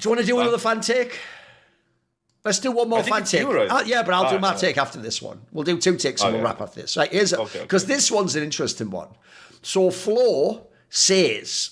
you want to do another fan take? Let's do one more fan take. Right. Yeah, but I'll do my take after this one. We'll do 2 takes and we'll wrap after this. Right, here's because this one's an interesting one. So Flo says,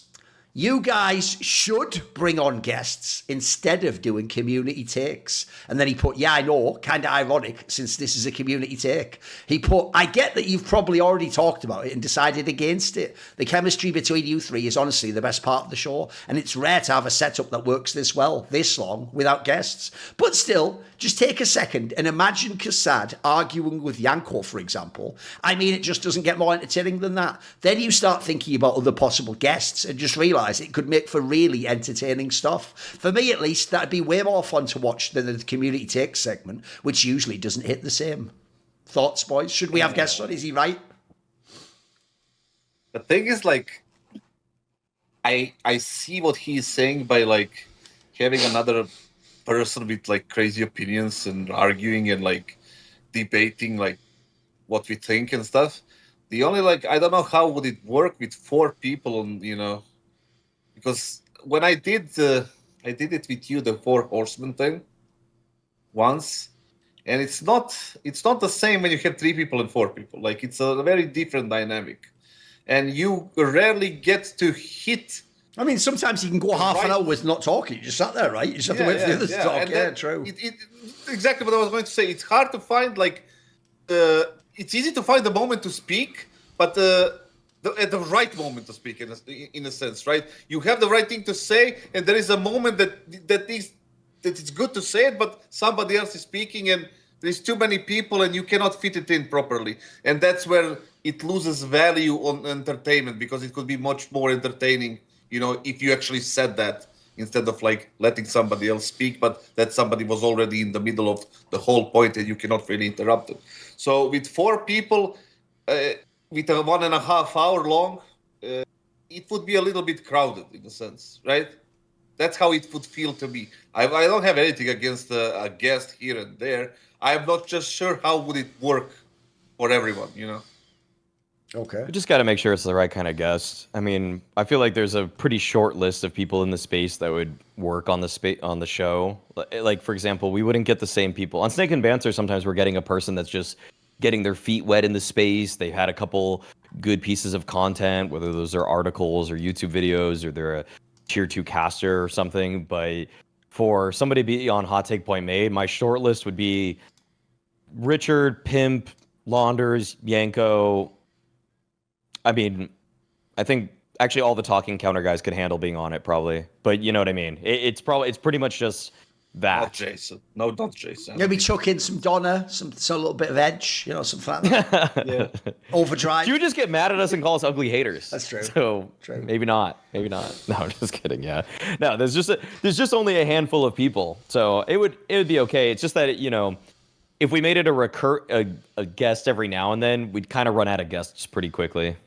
you guys should bring on guests instead of doing community takes. And then he put, yeah, I know, kind of ironic since this is a community take. He put, I get that you've probably already talked about it and decided against it. The chemistry between you three is honestly the best part of the show. And it's rare to have a setup that works this well, this long, without guests. But still, just take a second and imagine Kassad arguing with Yanko, for example. I mean, it just doesn't get more entertaining than that. Then you start thinking about other possible guests and just realise it could make for really entertaining stuff. For me, at least, that'd be way more fun to watch than the community takes segment, which usually doesn't hit the same. Thoughts, boys? Should we have guests on? Is he right? The thing is, like, I see what he's saying by, like, having another person with, like, crazy opinions and arguing and, like, debating, like, what we think and stuff. The only, like, I don't know how would it work with 4 people and, you know, because when I did it with you, the 4 horsemen thing, once, and it's not the same when you have 3 people and 4 people. Like, it's a very different dynamic, and you rarely get to hit. I mean, sometimes you can go half an hour with not talking. You just sat there, right? You just have to wait for the others to talk. Yeah, true. Exactly what I was going to say. It's hard to find, like, it's easy to find the moment to speak, but at the right moment to speak, in a sense, right? You have the right thing to say, and there is a moment that it's good to say it, but somebody else is speaking, and there's too many people, and you cannot fit it in properly. And that's where it loses value on entertainment, because it could be much more entertaining, you know, if you actually said that instead of, like, letting somebody else speak, but that somebody was already in the middle of the whole point, and you cannot really interrupt it. So with 4 people, with a 1.5 hour long, it would be a little bit crowded in a sense, right? That's how it would feel to me. I don't have anything against a guest here and there. I'm not just sure how would it work for everyone, you know? Okay. We just got to make sure it's the right kind of guest. I mean, I feel like there's a pretty short list of people in the space that would work on the show. Like, for example, we wouldn't get the same people. On Snake and Banter, sometimes we're getting a person that's just getting their feet wet in the space. They've had a couple good pieces of content, whether those are articles or YouTube videos or they're a tier 2 caster or something. But for somebody to be on Hot Take Point Made, my short list would be Richard, Pimp, Launders, Yanko. I mean, I think actually all the talking counter guys could handle being on it probably. But you know what I mean? It's pretty much just that. Not Jason. No, not Jason. Maybe chuck in some Donna, some a little bit of Edge, you know, something like that. Yeah. Overdrive. You would just get mad at us and call us ugly haters. That's true. So maybe not. Maybe not. No, I'm just kidding. Yeah. No, there's just only a handful of people. So it would be okay. It's just that, you know, if we made it a guest every now and then, we'd kind of run out of guests pretty quickly.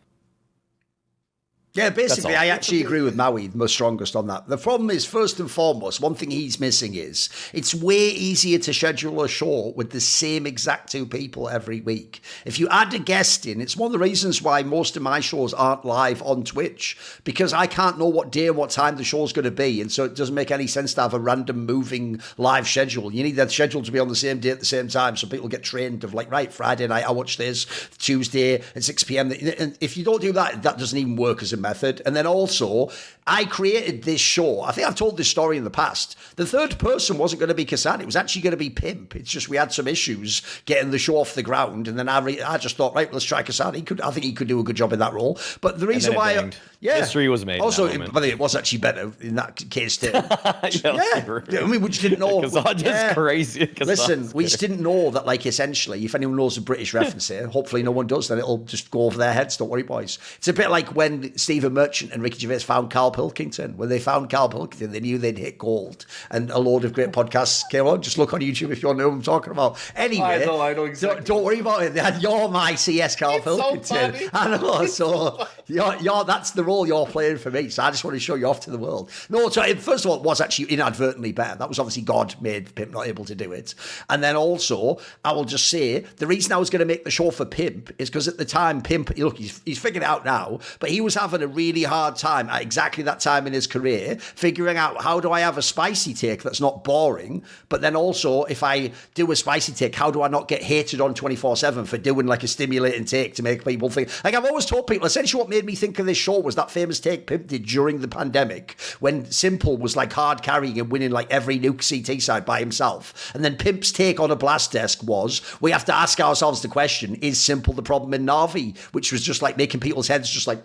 Yeah, basically, I actually agree with Maui, the strongest on that. The problem is, first and foremost, one thing he's missing is it's way easier to schedule a show with the same exact 2 people every week. If you add a guest in, it's one of the reasons why most of my shows aren't live on Twitch, because I can't know what day and what time the show's going to be, and so it doesn't make any sense to have a random moving live schedule. You need that schedule to be on the same day at the same time, so people get trained of like, right, Friday night I watch this, Tuesday at 6 p.m. And if you don't do that, that doesn't even work as a method. And then also, I created this show. I think I've told this story in the past. The third person wasn't going to be Kassad. It was actually going to be Pimp. It's just we had some issues getting the show off the ground. And then I just thought, right, let's try Kassad. I think he could do a good job in that role. But the reason why... History was made. Also, but it was actually better in that case too. I mean, we just didn't know. Kassad is crazy. Listen, we just didn't know that, like, essentially, if anyone knows a British reference here, hopefully no one does, then it'll just go over their heads. Don't worry, boys. It's a bit like when Stephen Merchant and Ricky Gervais found Carl Pilkington. When they found Carl Pilkington, they knew they'd hit gold. And a load of great podcasts came on. Just look on YouTube if you want to know what I'm talking about. Anyway, I know exactly. Don't worry about it. You're my CS Carl Pilkington. So I know. So, that's the role role you're playing for me, so I just want to show you off to the world. No, so first of all, it was actually inadvertently better. That was obviously God made Pimp not able to do it. And then also, I will just say, the reason I was going to make the show for Pimp is because at the time, Pimp, look, he's figured it out now, but he was having a really hard time at exactly that time in his career, figuring out how do I have a spicy take that's not boring, but then also, if I do a spicy take, how do I not get hated on 24/7 for doing like a stimulating take to make people think? Like I've always told people, essentially what made me think of this show was that famous take Pimp did during the pandemic when Simple was like hard carrying and winning like every nuke CT side by himself. And then Pimp's take on a blast desk was, we have to ask ourselves the question, is Simple the problem in Na'vi? Which was just like making people's heads just like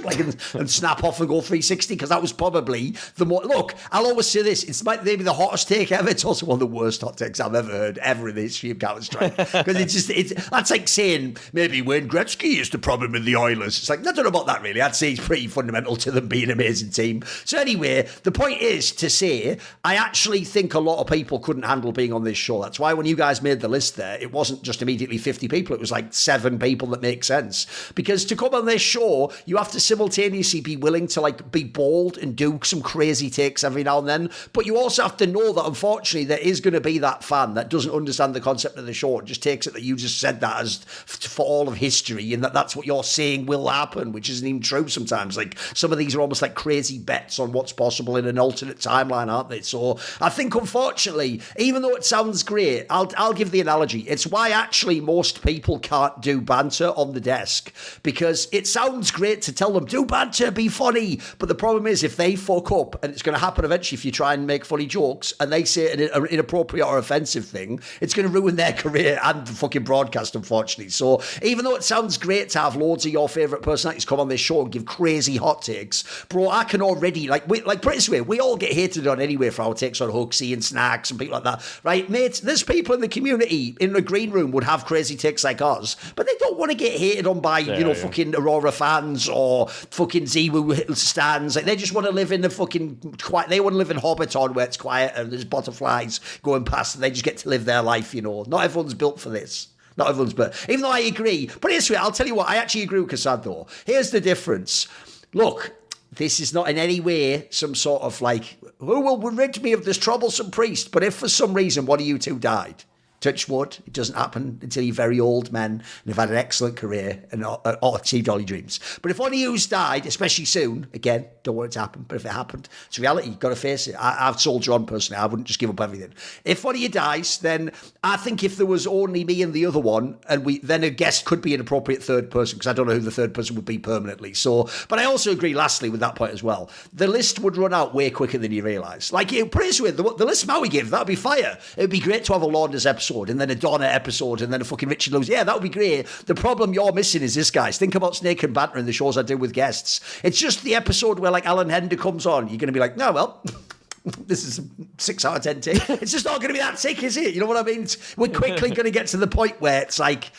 and snap off and go 360, because that was probably the more... Look, I'll always say this, it's maybe the hottest take ever. It's also one of the worst hot takes I've ever heard ever in the history of Counter-Strike. Because that's like saying maybe Wayne Gretzky is the problem in the Oilers. It's like, I don't know about that really. I'd say it's pretty fundamental to them being an amazing team. So anyway, the point is to say, I actually think a lot of people couldn't handle being on this show. That's why when you guys made the list there, it wasn't just immediately 50 people. It was like 7 people that make sense. Because to come on this show, you have to simultaneously be willing to like be bold and do some crazy takes every now and then, but you also have to know that unfortunately there is going to be that fan that doesn't understand the concept of the show and just takes it that you just said that as for all of history and that's what you're saying will happen, which isn't even true sometimes. Like some of these are almost like crazy bets on what's possible in an alternate timeline, aren't they? So I think unfortunately, even though it sounds great, I'll give the analogy. It's why actually most people can't do banter on the desk, because it sounds great to tell them do banter, be funny, but the problem is if they fuck up, and it's going to happen eventually if you try and make funny jokes and they say an inappropriate or offensive thing, it's going to ruin their career and the fucking broadcast, unfortunately. So even though it sounds great to have loads of your favourite personalities come on this show and give crazy hot takes, bro, I can already put it this way, we all get hated on anyway for our takes on Hooksy and Snacks and people like that, right, mate? There's people in the community in the green room would have crazy takes like us, but they don't want to get hated on by fucking Aurora fans or fucking Ziwu stands. Like they just want to live in the fucking quiet. They want to live in Hobbiton where it's quiet and there's butterflies going past and they just get to live their life, Not everyone's built for this. Not everyone's built. Even though I agree. But this way, I'll tell you what, I actually agree with Kassad though. Here's the difference. Look, this is not in any way some sort of like, who will rid me of this troublesome priest? But if for some reason one of you two died, touch wood, it doesn't happen until you're very old men and have had an excellent career and achieved all your dreams. But if one of you's died, especially soon, again, don't want it to happen, but if it happened, it's reality, you've got to face it. I've soldier on personally, I wouldn't just give up everything. If one of you dies, then I think if there was only me and the other one, and then a guest could be an appropriate third person, because I don't know who the third person would be permanently. So, but I also agree, lastly, with that point as well, the list would run out way quicker than you realise. Like, put it this way, the list Maui gave, that would be fire. It would be great to have a Launders episode, and then a Donna episode, and then a fucking Richard Lewis. Yeah, that would be great. The problem you're missing is this, guys. Think about Snake and Banter in the shows I do with guests. It's just the episode where like Alan Hender comes on. You're going to be like, no, well, this is a 6 out of 10 take. It's just not going to be that sick, is it? You know what I mean? We're quickly going to get to the point where it's like,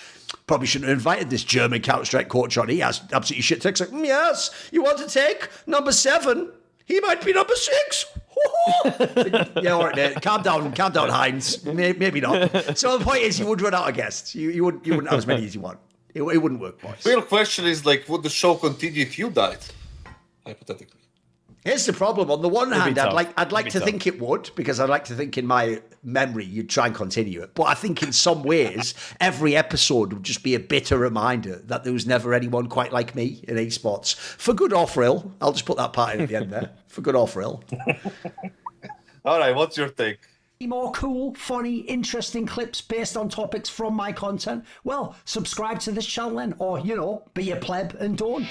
probably shouldn't have invited this German Counter-Strike coach on. He has absolutely shit takes. Like, yes, you want to take number 7? He might be number 6. Yeah, all right, mate. Calm down, Heinz. Maybe not. So the point is, you would run out of guests. You wouldn't have as many as you want. It wouldn't work, boys. The real question is, like, would the show continue if you died? Hypothetically. Here's the problem. On the one hand, I'd like to think it would, because I'd like to think in my memory you'd try and continue it. But I think in some ways, every episode would just be a bitter reminder that there was never anyone quite like me in esports. For good or for ill. I'll just put that part in at the end there. For good or for ill. All right, what's your take? More cool, funny, interesting clips based on topics from my content? Well, subscribe to this channel then, or, be a pleb and don't.